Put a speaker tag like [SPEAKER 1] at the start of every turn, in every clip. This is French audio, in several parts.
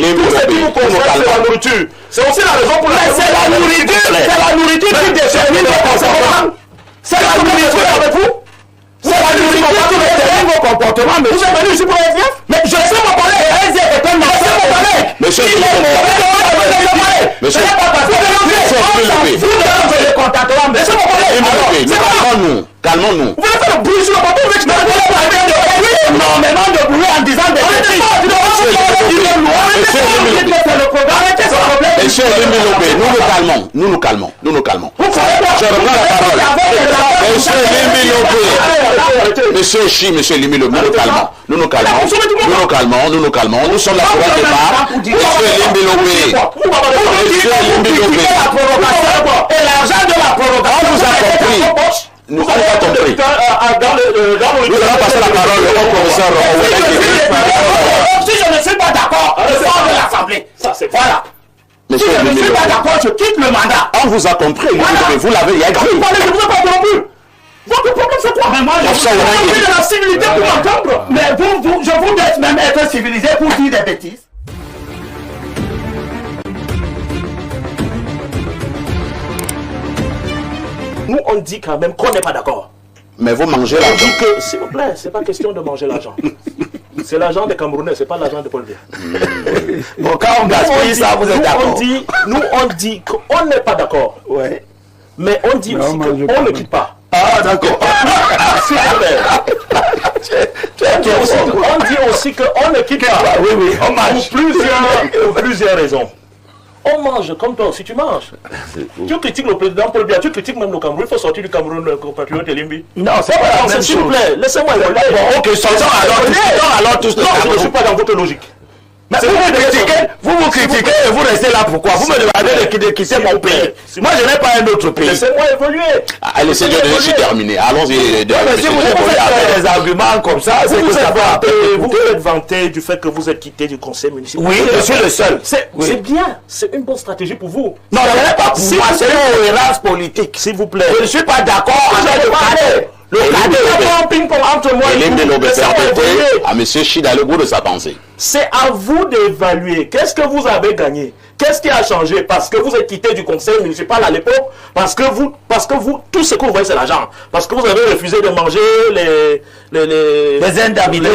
[SPEAKER 1] Tout ce qui vous concerne, c'est la nourriture. C'est aussi la raison pour laquelle...
[SPEAKER 2] C'est la nourriture qui détermine vos comportements. C'est la nourriture avec vous. C'est la nourriture qui détermine vos comportements. Mais vous êtes venu ici pour les SDF? Mais je sais mon collègue. Les SDF est un ancien mon collègue.
[SPEAKER 1] Monsieur,
[SPEAKER 2] il est mauvais.
[SPEAKER 1] Monsieur,
[SPEAKER 2] vous le contacterez. Monsieur mon collègue.
[SPEAKER 1] Calmons-nous.
[SPEAKER 2] Vous avez fait le bruit sur le bateau. Non, mais non de bruit en disant des bêtises.
[SPEAKER 1] Monsieur Limilobé, nous nous calmons. Je reprends la parole. Monsieur Limilobé. Monsieur Limilobé, nous nous calmons. Nous sommes là pour un débat. Monsieur Limilobé.
[SPEAKER 2] Et l'argent de la prorogation,
[SPEAKER 1] on vous a compris. Nous n'avons pas compris. Nous allons passer la parole au professeur.
[SPEAKER 2] Si je ne suis pas d'accord, je sors de l'Assemblée. Voilà. Si je ne suis pas d'accord, je quitte le mandat.
[SPEAKER 1] On vous a compris. Vous l'avez écrit.
[SPEAKER 2] Je ne vous ai pas compris. Votre problème c'est quoi? Mais moi je vous ai de la civilité pour m'entendre. Mais je vous laisse même être civilisé pour dire des bêtises.
[SPEAKER 1] Nous, on dit quand même qu'on n'est pas d'accord. Mais vous mangez l'argent.
[SPEAKER 3] On dit que, s'il vous plaît, c'est pas question de manger l'argent. C'est l'argent des Camerounais, c'est pas l'argent de Paul Biya.
[SPEAKER 2] Bon, quand on gaspille ça, vous êtes d'accord.
[SPEAKER 3] Nous, on dit qu'on n'est pas d'accord.
[SPEAKER 2] Ouais.
[SPEAKER 3] Mais on dit aussi qu'on ne quitte pas.
[SPEAKER 2] Ah, d'accord.
[SPEAKER 3] On dit aussi qu'on ne quitte pas.
[SPEAKER 2] Oui, oui, on mange.
[SPEAKER 3] Pour plusieurs raisons. On mange comme toi aussi, tu manges. Tu critiques le président Paul Biya, tu critiques même le Cameroun. Il faut sortir du Cameroun, le compatriote Elimbi.
[SPEAKER 2] Non, c'est pas la même chose.
[SPEAKER 3] S'il vous plaît, laissez-moi évoluer.
[SPEAKER 2] Bon, ok, sortons alors tous.
[SPEAKER 3] Non, je ne suis pas dans votre logique.
[SPEAKER 2] Mais vous critiquez et vous restez là pourquoi? Vous me demandez de quitter mon pays. Moi, je n'ai pas un autre pays.
[SPEAKER 3] Laissez-moi évoluer.
[SPEAKER 1] Allez, c'est déjà terminé. Allons-y.
[SPEAKER 2] Mais si vous avez des arguments comme ça, c'est que ça va.
[SPEAKER 3] Vous êtes vanté du fait que vous êtes quitté du conseil municipal.
[SPEAKER 2] Oui, je suis le seul.
[SPEAKER 3] C'est bien. C'est une bonne stratégie pour vous.
[SPEAKER 2] Non, ce n'est pas pour moi, c'est une cohérence politique.
[SPEAKER 3] S'il vous plaît.
[SPEAKER 2] Je ne suis pas d'accord avec le cadet. Le cadet,
[SPEAKER 3] ping-pong entre moi et
[SPEAKER 1] vous. À M. Chida le goût de sa pensée.
[SPEAKER 3] C'est à vous d'évaluer. Qu'est-ce que vous avez gagné? Qu'est-ce qui a changé? Parce que vous êtes quitté du conseil municipal à l'époque, parce que vous, tout ce que vous voyez, c'est l'argent. Parce que vous avez refusé de manger les indemnités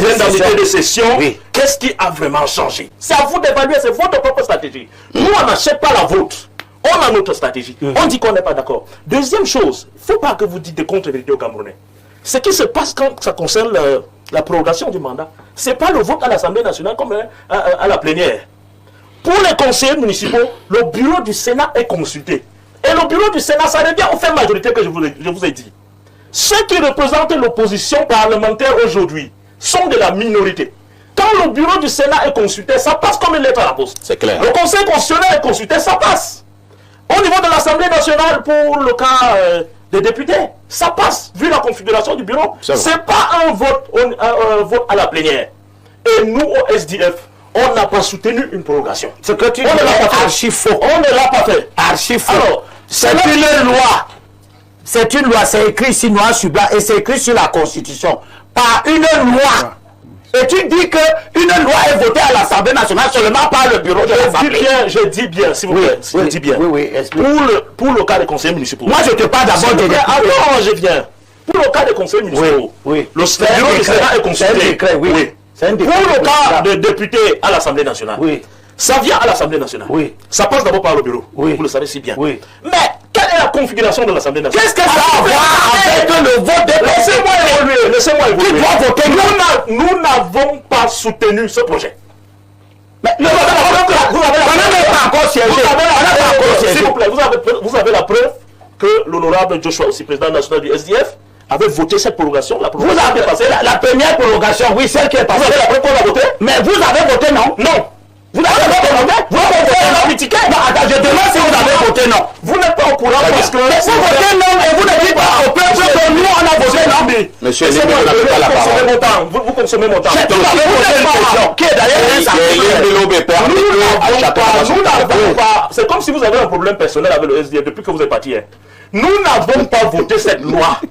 [SPEAKER 3] de session. Oui. Qu'est-ce qui a vraiment changé? C'est à vous d'évaluer, c'est votre propre stratégie. Nous, on n'achète pas la vôtre. On a notre stratégie. On dit qu'on n'est pas d'accord. Deuxième chose, il ne faut pas que vous dites des contre-vérités aux Camerounais. Ce qui se passe quand ça concerne la prorogation du mandat, ce n'est pas le vote à l'Assemblée nationale comme à la plénière. Pour les conseillers municipaux, le bureau du Sénat est consulté. Et le bureau du Sénat, ça revient aux faits majoritaires que je vous ai dit. Ceux qui représentent l'opposition parlementaire aujourd'hui sont de la minorité. Quand le bureau du Sénat est consulté, ça passe comme une lettre à la poste.
[SPEAKER 1] C'est clair.
[SPEAKER 3] Le conseil constitutionnel est consulté, ça passe. Au niveau de l'Assemblée nationale, pour le cas des députés, ça passe, vu la configuration du bureau. Ce n'est pas un vote à la plénière. Et nous, au SDF, on n'a pas soutenu une prorogation.
[SPEAKER 2] Ce que tu dis
[SPEAKER 3] est
[SPEAKER 2] archi faux.
[SPEAKER 3] On ne l'a pas fait.
[SPEAKER 2] Archi faux.
[SPEAKER 3] Alors,
[SPEAKER 2] c'est une loi. C'est une loi, c'est écrit sur noir sur blanc et c'est écrit sur la Constitution. Par une loi. Et tu dis qu'une loi est votée à l'Assemblée nationale seulement par le bureau de l'Assemblée.
[SPEAKER 3] Je dis bien, s'il vous plaît. Je dis bien.
[SPEAKER 2] Oui,
[SPEAKER 3] pour le cas des conseillers municipaux.
[SPEAKER 2] Moi, je te parle d'abord de...
[SPEAKER 3] Attends, je viens. Pour le cas des conseillers municipaux.
[SPEAKER 2] Oui.
[SPEAKER 3] Le bureau du Sénat est consulté.
[SPEAKER 2] Oui.
[SPEAKER 3] Pour le cas de députés à l'Assemblée nationale.
[SPEAKER 2] Oui.
[SPEAKER 3] Ça vient à l'Assemblée nationale.
[SPEAKER 2] Oui.
[SPEAKER 3] Ça passe d'abord par le bureau.
[SPEAKER 2] Oui.
[SPEAKER 3] Vous le savez si bien.
[SPEAKER 2] Oui.
[SPEAKER 3] Mais quelle est la configuration de l'Assemblée nationale?
[SPEAKER 2] Qu'est-ce que ça a à voir avec le vote des...
[SPEAKER 3] Laissez-moi évoluer.
[SPEAKER 2] Qui doit voter?
[SPEAKER 3] Nous n'avons pas soutenu ce projet.
[SPEAKER 2] Mais vous avez pas encore siégé.
[SPEAKER 3] S'il vous plaît, vous avez la preuve que l'honorable Joshua, aussi président national du SDF, avait voté cette prorogation.
[SPEAKER 2] Vous avez passé la première prorogation, oui, celle qui est passée.
[SPEAKER 3] Vous avez la preuve qu'on a voté?
[SPEAKER 2] Mais vous avez voté non?
[SPEAKER 3] Non.
[SPEAKER 2] Vous avez voté non? Vous avez voté non?
[SPEAKER 3] Critiqué?
[SPEAKER 2] Non, attends, je demande si vous avez voté non.
[SPEAKER 3] Vous n'êtes pas au courant parce que...
[SPEAKER 2] Vous votez non et vous ne dites pas au peuple que nous on a voté non.
[SPEAKER 1] Monsieur Limbi, vous n'avez pas la parole.
[SPEAKER 3] Vous consommez mon temps.
[SPEAKER 2] Vous avez voté une question qui est d'ailleurs...
[SPEAKER 3] Nous n'avons pas... C'est comme si vous avez un problème personnel avec le SDF depuis que vous êtes parti. Nous n'avons pas voté cette loi.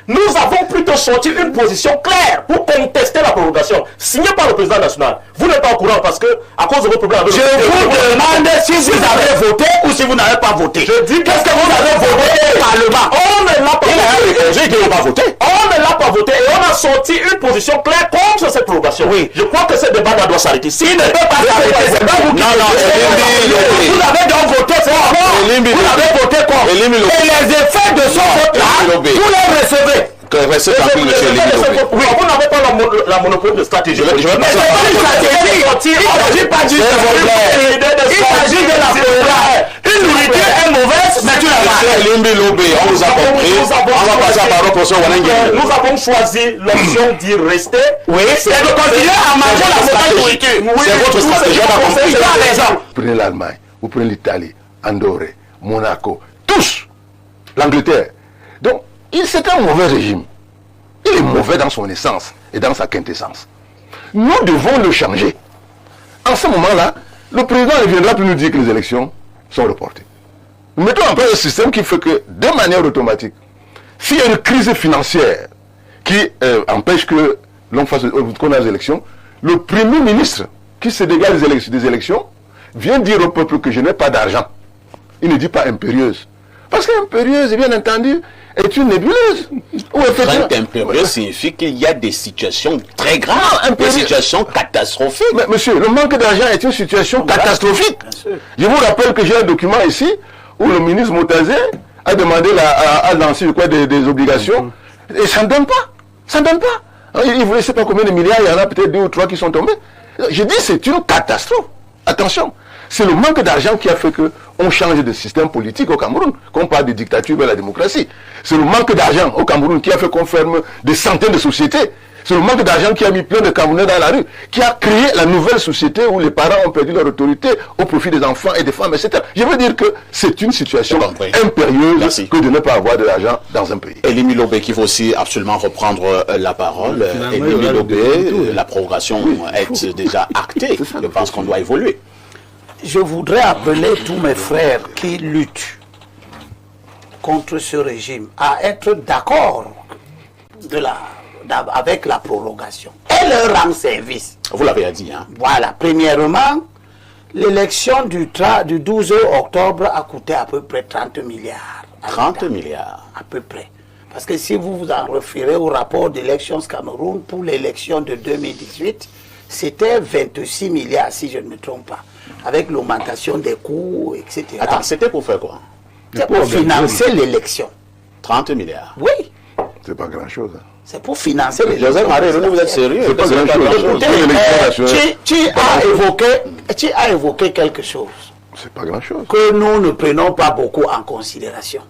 [SPEAKER 3] Nous avons plutôt sorti une position claire pour contester la prorogation, signée par le président national. Vous n'êtes pas au courant parce que, à cause de vos problèmes avec
[SPEAKER 2] je vous demande si vous avez voté ou si vous n'avez pas voté.
[SPEAKER 3] Je dis qu'est-ce que vous avez voté au Parlement. On ne l'a pas voté. On ne l'a pas voté et on a sorti une position claire contre cette prorogation. Oui. Je crois que ce débat doit s'arrêter. S'il ne peut pas s'arrêter, c'est pas vous qui vous avez donc voté fort. Vous avez voté contre. Et les effets de son vote-là, vous les recevez.
[SPEAKER 1] Restez tranquille, monsieur Elimbi.
[SPEAKER 3] Oui, vous n'avez pas la monopole de stratégie.
[SPEAKER 2] Mais c'est pas une stratégie. Il ne s'agit pas du stratégie. Il s'agit de la prorogation. Une nourriture est mauvaise, mais tu la
[SPEAKER 1] Monsieur Elimbi Lobé, on vous a compris. On va passer à la parole au professeur Wanengeli.
[SPEAKER 3] Nous avons choisi l'option d'y rester.
[SPEAKER 2] Oui, c'est de continuer à manger la mauvaise nourriture.
[SPEAKER 1] C'est votre stratégie, on a compris.
[SPEAKER 2] Vous
[SPEAKER 4] prenez l'Allemagne, vous prenez l'Italie, Andorre, Monaco, tous, l'Angleterre. Donc, c'est un mauvais régime. Il est mauvais dans son essence et dans sa quintessence. Nous devons le changer. En ce moment-là, le président ne viendra plus nous dire que les élections sont reportées. Nous mettons en place un système qui fait que, de manière automatique, s'il y a une crise financière qui empêche que l'on fasse qu'on ait des élections, le premier ministre qui se dégage des élections vient dire au peuple que je n'ai pas d'argent. Il ne dit pas impérieuse. Parce qu'impérieuse, bien entendu, est une nébuleuse.
[SPEAKER 1] Crainte impérieuse signifie qu'il y a des situations très graves, des situations catastrophiques.
[SPEAKER 4] Mais monsieur, le manque d'argent est une situation catastrophique. Je vous rappelle que j'ai un document ici où le ministre Moutazé a demandé à lancer des obligations et ça ne donne pas. Ça ne donne pas. Il ne sait pas combien de milliards, il y en a peut-être 2 ou 3 qui sont tombés. Je dis c'est une catastrophe. Attention. C'est le manque d'argent qui a fait qu'on change de système politique au Cameroun, qu'on parle de dictature vers la démocratie. C'est le manque d'argent au Cameroun qui a fait qu'on ferme des centaines de sociétés. C'est le manque d'argent qui a mis plein de Camerounais dans la rue, qui a créé la nouvelle société où les parents ont perdu leur autorité au profit des enfants et des femmes, etc. Je veux dire que c'est une situation impérieuse que de ne pas avoir de l'argent dans un pays.
[SPEAKER 1] Elimbi Lobé qui faut aussi absolument reprendre la parole. Elimbi Lobé, la prorogation est déjà actée. Je pense qu'on doit évoluer.
[SPEAKER 2] Je voudrais appeler tous mes frères qui luttent contre ce régime à être d'accord avec la prorogation et leur rendre service.
[SPEAKER 1] Vous l'avez dit, hein?
[SPEAKER 2] Voilà. Premièrement, l'élection du 12 octobre a coûté à peu près 30 milliards.
[SPEAKER 1] 30 milliards.
[SPEAKER 2] À peu près. Parce que si vous vous en référez au rapport d'Elections Cameroun pour l'élection de 2018, c'était 26 milliards, si je ne me trompe pas, avec l'augmentation des coûts, etc.
[SPEAKER 1] Attends, c'était pour faire quoi?
[SPEAKER 2] C'est pour financer l'élection.
[SPEAKER 1] 30 milliards.
[SPEAKER 2] Oui.
[SPEAKER 4] C'est pas grand-chose. Hein.
[SPEAKER 2] C'est pour financer l'élection.
[SPEAKER 1] Joseph Marie, vous êtes sérieux?
[SPEAKER 4] C'est pas grand-chose.
[SPEAKER 2] Tu as évoqué quelque chose.
[SPEAKER 4] C'est pas grand-chose.
[SPEAKER 2] Que nous ne prenons pas beaucoup en considération.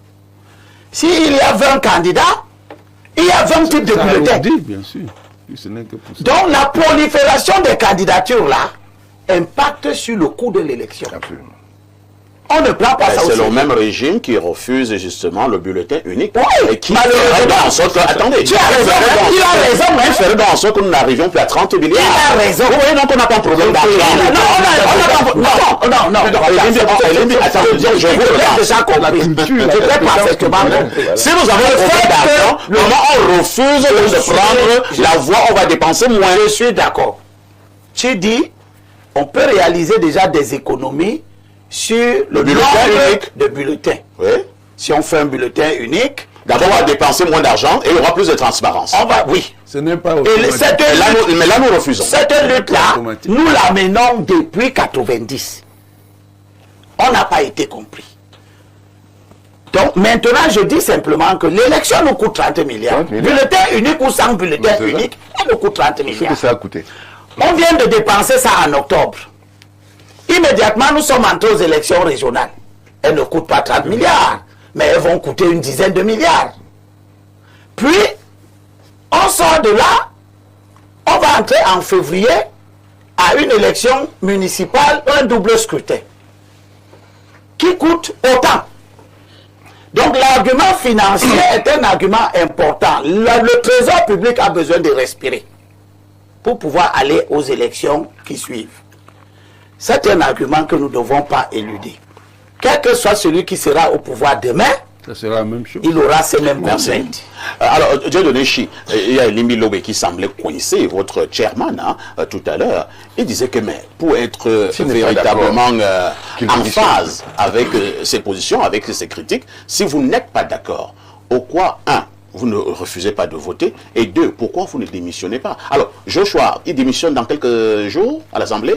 [SPEAKER 2] S'il y a 20 candidats, il y a 20 types de bulletins.
[SPEAKER 5] Bien sûr.
[SPEAKER 2] Donc la prolifération des candidatures là impacte sur le coût de l'élection.
[SPEAKER 4] Absolument.
[SPEAKER 2] On ne prend pas ça au
[SPEAKER 1] C'est le
[SPEAKER 2] sérieux.
[SPEAKER 1] même régime qui refuse justement le bulletin unique.
[SPEAKER 2] Oui,
[SPEAKER 1] et qui
[SPEAKER 2] malheureusement.
[SPEAKER 1] ferait en sorte que, attendez,
[SPEAKER 2] Tu as raison, il a raison,
[SPEAKER 1] il ferait en sorte que nous n'arrivions plus à 30 milliards.
[SPEAKER 2] Il a raison.
[SPEAKER 1] Vous voyez donc on n'a pas de problème d'argent. Attends, je vous regarde.
[SPEAKER 2] déjà compris. Je très parfaitement compris.
[SPEAKER 1] Si nous avons le problème d'argent, comment on refuse de prendre la voie, on va dépenser moins.
[SPEAKER 2] Je suis d'accord. Tu dis, on peut réaliser déjà des économies sur le
[SPEAKER 1] bulletin
[SPEAKER 2] nombre
[SPEAKER 1] unique
[SPEAKER 2] de bulletins.
[SPEAKER 1] Oui.
[SPEAKER 2] Si on fait un bulletin unique,
[SPEAKER 1] D'abord, on va dépenser moins d'argent et il y aura plus de transparence.
[SPEAKER 2] on va, oui.
[SPEAKER 5] Ce n'est pas
[SPEAKER 1] Mais là, nous refusons.
[SPEAKER 2] Cette lutte-là, nous la menons depuis 90. On n'a pas été compris. Donc maintenant, je dis simplement que l'élection nous coûte 30 milliards.
[SPEAKER 4] 30 milliards.
[SPEAKER 2] Bulletin unique ou sans bulletin unique, elle nous coûte 30
[SPEAKER 4] C'est
[SPEAKER 2] milliards.
[SPEAKER 4] que ça a coûté.
[SPEAKER 2] On vient de dépenser ça en octobre. Immédiatement, nous sommes entrés aux élections régionales. Elles ne coûtent pas 30 milliards, mais elles vont coûter une dizaine de milliards. Puis, on sort de là, on va entrer en février à une élection municipale, un double scrutin, qui coûte autant. Donc l'argument financier est un argument important. Le trésor public a besoin de respirer pour pouvoir aller aux élections qui suivent. C'est un argument que nous ne devons pas éluder. Quel que soit celui qui sera au pouvoir demain,
[SPEAKER 4] Ça sera la même chose.
[SPEAKER 2] Il aura ces mêmes contraintes.
[SPEAKER 1] Alors, Dieudonné Chi, il y a Elimi Lobé qui semblait coincer votre chairman tout à l'heure. Il disait que mais, pour être véritablement en phase avec ses positions, avec ses critiques, si vous n'êtes pas d'accord, pourquoi, un, vous ne refusez pas de voter, et deux, pourquoi vous ne démissionnez pas? Alors, Joshua, il démissionne dans quelques jours à l'Assemblée.